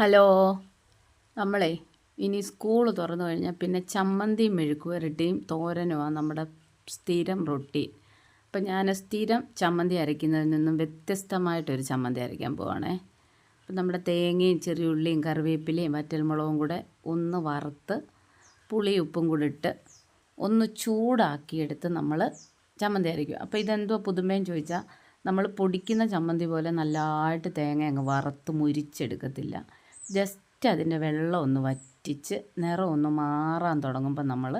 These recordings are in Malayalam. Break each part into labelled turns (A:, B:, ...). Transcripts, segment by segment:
A: ഹലോ. നമ്മളെ ഇനി സ്കൂൾ തുറന്നു കഴിഞ്ഞാൽ പിന്നെ ചമ്മന്തിയും മെഴുക്കുവരട്ടിയും തോരനുമാണ് നമ്മുടെ സ്ഥിരം റൊട്ടീൻ. അപ്പം ഞാൻ സ്ഥിരം ചമ്മന്തി അരയ്ക്കുന്നതിൽ നിന്നും വ്യത്യസ്തമായിട്ടൊരു ചമ്മന്തി അരയ്ക്കാൻ പോവാണേ. അപ്പം നമ്മുടെ തേങ്ങയും ചെറിയുള്ളിയും കറിവേപ്പിലയും വറ്റൽമുളകും കൂടെ ഒന്ന് വറുത്ത് പുളി ഉപ്പും കൂടെ ഇട്ട് ഒന്ന് ചൂടാക്കിയെടുത്ത് നമ്മൾ ചമ്മന്തി അരയ്ക്കും. അപ്പോൾ ഇതെന്തോ പുതുമയും ചോദിച്ചാൽ നമ്മൾ പൊടിക്കുന്ന ചമ്മന്തി പോലെ നല്ലതായിട്ട് തേങ്ങ അങ്ങ് വറുത്ത് മുരിച്ചെടുക്കത്തില്ല. ജസ്റ്റ് അതിൻ്റെ വെള്ളം ഒന്ന് വറ്റിച്ച് നിറം ഒന്ന് മാറാൻ തുടങ്ങുമ്പോൾ നമ്മൾ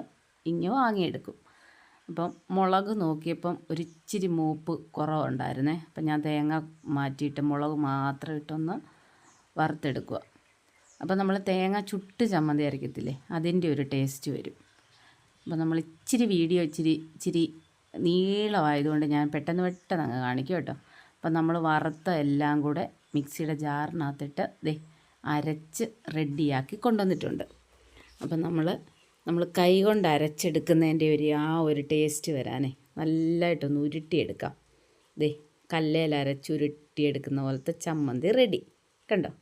A: ഇങ്ങ് വാങ്ങിയെടുക്കും. അപ്പം മുളക് നോക്കിയപ്പം ഒരിച്ചിരി മൂപ്പ് കുറവുണ്ടായിരുന്നേ. അപ്പം ഞാൻ തേങ്ങ മാറ്റിയിട്ട് മുളക് മാത്രം ഇട്ടൊന്ന് വറുത്തെടുക്കുക. അപ്പം നമ്മൾ തേങ്ങ ചുട്ട് ചമ്മന്തി അരയ്ക്കത്തില്ലേ, അതിൻ്റെ ഒരു ടേസ്റ്റ് വരും. അപ്പം നമ്മൾ ഇച്ചിരി നീളമായതുകൊണ്ട് ഞാൻ പെട്ടെന്ന് അങ്ങ് കാണിക്കും കേട്ടോ. അപ്പം നമ്മൾ വറുത്ത എല്ലാം കൂടെ മിക്സിയുടെ ജാറിനകത്തിട്ട് അരച്ച് റെഡിയാക്കി കൊണ്ടുവന്നിട്ടുണ്ട്. അപ്പം നമ്മൾ കൈ കൊണ്ട് അരച്ചെടുക്കുന്നതിൻ്റെ ഒരു ടേസ്റ്റ് വരാനേ നല്ലതായിട്ടൊന്ന് ഉരുട്ടിയെടുക്കാം. കല്ലേൽ അരച്ചുരുട്ടിയെടുക്കുന്ന പോലത്തെ ചമ്മന്തി റെഡി കണ്ടോ.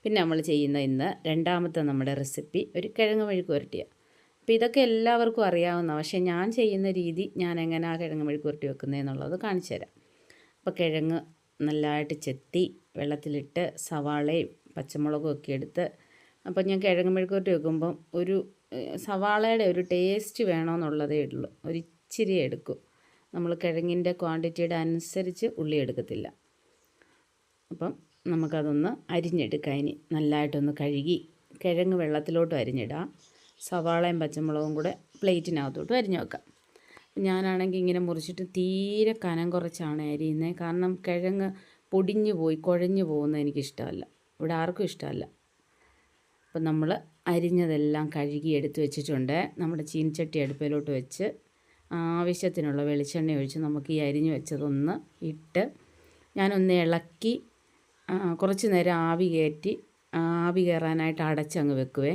A: പിന്നെ നമ്മൾ ചെയ്യുന്ന ഇന്ന് രണ്ടാമത്തെ നമ്മുടെ റെസിപ്പി ഒരു കിഴങ്ങ് മെഴുക്ക് പുരട്ടിയാണ്. അപ്പോൾ ഇതൊക്കെ എല്ലാവർക്കും അറിയാവുന്ന, പക്ഷേ ഞാൻ ചെയ്യുന്ന രീതി ഞാൻ എങ്ങനെയാണ് കിഴങ്ങ് മെഴുക്ക് പുരട്ടി വെക്കുന്നതെന്നുള്ളത് കാണിച്ചു തരാം. അപ്പോൾ കിഴങ്ങ് നല്ലതായിട്ട് ചെത്തി വെള്ളത്തിലിട്ട് സവാളയും പച്ചമുളകും ഒക്കെ എടുത്ത്, അപ്പോൾ ഞാൻ കിഴങ്ങ് മെഴുക്ക് പുരട്ടി വെക്കുമ്പം ഒരു സവാളയുടെ ഒരു ടേസ്റ്റ് വേണമെന്നുള്ളതേ ഉള്ളൂ. ഒരിച്ചിരി എടുക്കും. നമ്മൾ കിഴങ്ങിൻ്റെ ക്വാണ്ടിറ്റിയുടെ അനുസരിച്ച് ഉള്ളി എടുക്കത്തില്ല. അപ്പം നമുക്കതൊന്ന് അരിഞ്ഞെടുക്കാം. ഇനി നല്ലതായിട്ടൊന്ന് കഴുകി കിഴങ്ങ് വെള്ളത്തിലോട്ട് അരിഞ്ഞിടാം. സവാളയും പച്ചമുളകും കൂടെ പ്ലേറ്റിനകത്തോട്ട് അരിഞ്ഞു വെക്കാം. ഞാനാണെങ്കിൽ ഇങ്ങനെ മുറിച്ചിട്ട് തീരെ കനം കുറച്ചാണ് അരിയുന്നത്. കാരണം കിഴങ്ങ് പൊടിഞ്ഞു പോയി കുഴഞ്ഞു പോകുന്നത് എനിക്കിഷ്ടമല്ല, ഇവിടെ ആർക്കും ഇഷ്ടമല്ല. അപ്പം നമ്മൾ അരിഞ്ഞതെല്ലാം കഴുകി എടുത്ത് വെച്ചിട്ടുണ്ട്. നമ്മുടെ ചീനിച്ചട്ടി അടുപ്പിലോട്ട് വെച്ച് ആവശ്യത്തിനുള്ള വെളിച്ചെണ്ണ ഒഴിച്ച് നമുക്ക് ഈ അരിഞ്ഞു വെച്ചതൊന്ന് ഇട്ട് ഞാനൊന്ന് ഇളക്കി കുറച്ച് നേരം ആവി കയറാനായിട്ട് അടച്ചങ്ങ് വെക്കുവേ.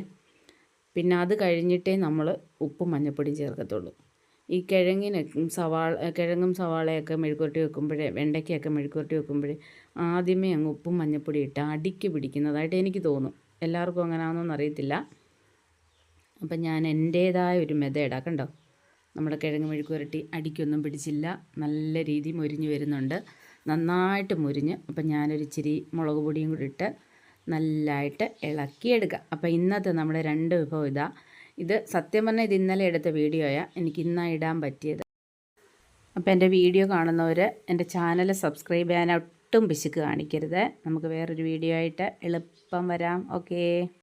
A: പിന്നെ അത് കഴിഞ്ഞിട്ടേ നമ്മൾ ഉപ്പും മഞ്ഞൾപ്പൊടിയും ചേർക്കത്തുള്ളൂ. ഈ കിഴങ്ങും സവാളയൊക്കെ മെഴുക്കുവരട്ടി വെക്കുമ്പോഴേ, വെണ്ടയ്ക്കൊക്കെ മെഴുക്കുവരട്ടി വെക്കുമ്പോഴേ ആദ്യമേ അങ്ങ് ഉപ്പും മഞ്ഞൾപ്പൊടി ഇട്ട് അടിക്ക് പിടിക്കുന്നതായിട്ട് എനിക്ക് തോന്നും. എല്ലാവർക്കും അങ്ങനെയാണെന്നൊന്നും അറിയത്തില്ല. അപ്പം ഞാൻ എൻ്റേതായ ഒരു മെത്തേഡാണ് കണ്ടോ. നമ്മുടെ കിഴങ്ങ് മെഴുക്കുവരട്ടി അടിക്കൊന്നും പിടിച്ചില്ല, നല്ല രീതിയിൽ മൊരിഞ്ഞ് വരുന്നുണ്ട്, നന്നായിട്ട് മൊരിഞ്ഞ്. അപ്പം ഞാനൊരിച്ചിരി മുളക് പൊടിയും കൂടി ഇട്ട് നല്ലതായിട്ട് ഇളക്കിയെടുക്കാം. അപ്പോൾ ഇന്നത്തെ നമ്മുടെ 2 വിഭവം ഇത് സത്യം പറഞ്ഞാൽ ഇത് ഇന്നലെ എടുത്ത വീഡിയോയാണ്, എനിക്ക് ഇന്നാണ് ഇടാൻ പറ്റിയത്. അപ്പോൾ എൻ്റെ വീഡിയോ കാണുന്നവർ എൻ്റെ ചാനൽ സബ്സ്ക്രൈബ് ചെയ്യാൻ ഒട്ടും പിശുക്ക് കാണിക്കരുത്. നമുക്ക് വേറൊരു വീഡിയോ ആയിട്ട് എളുപ്പം വരാം. ഓക്കേ.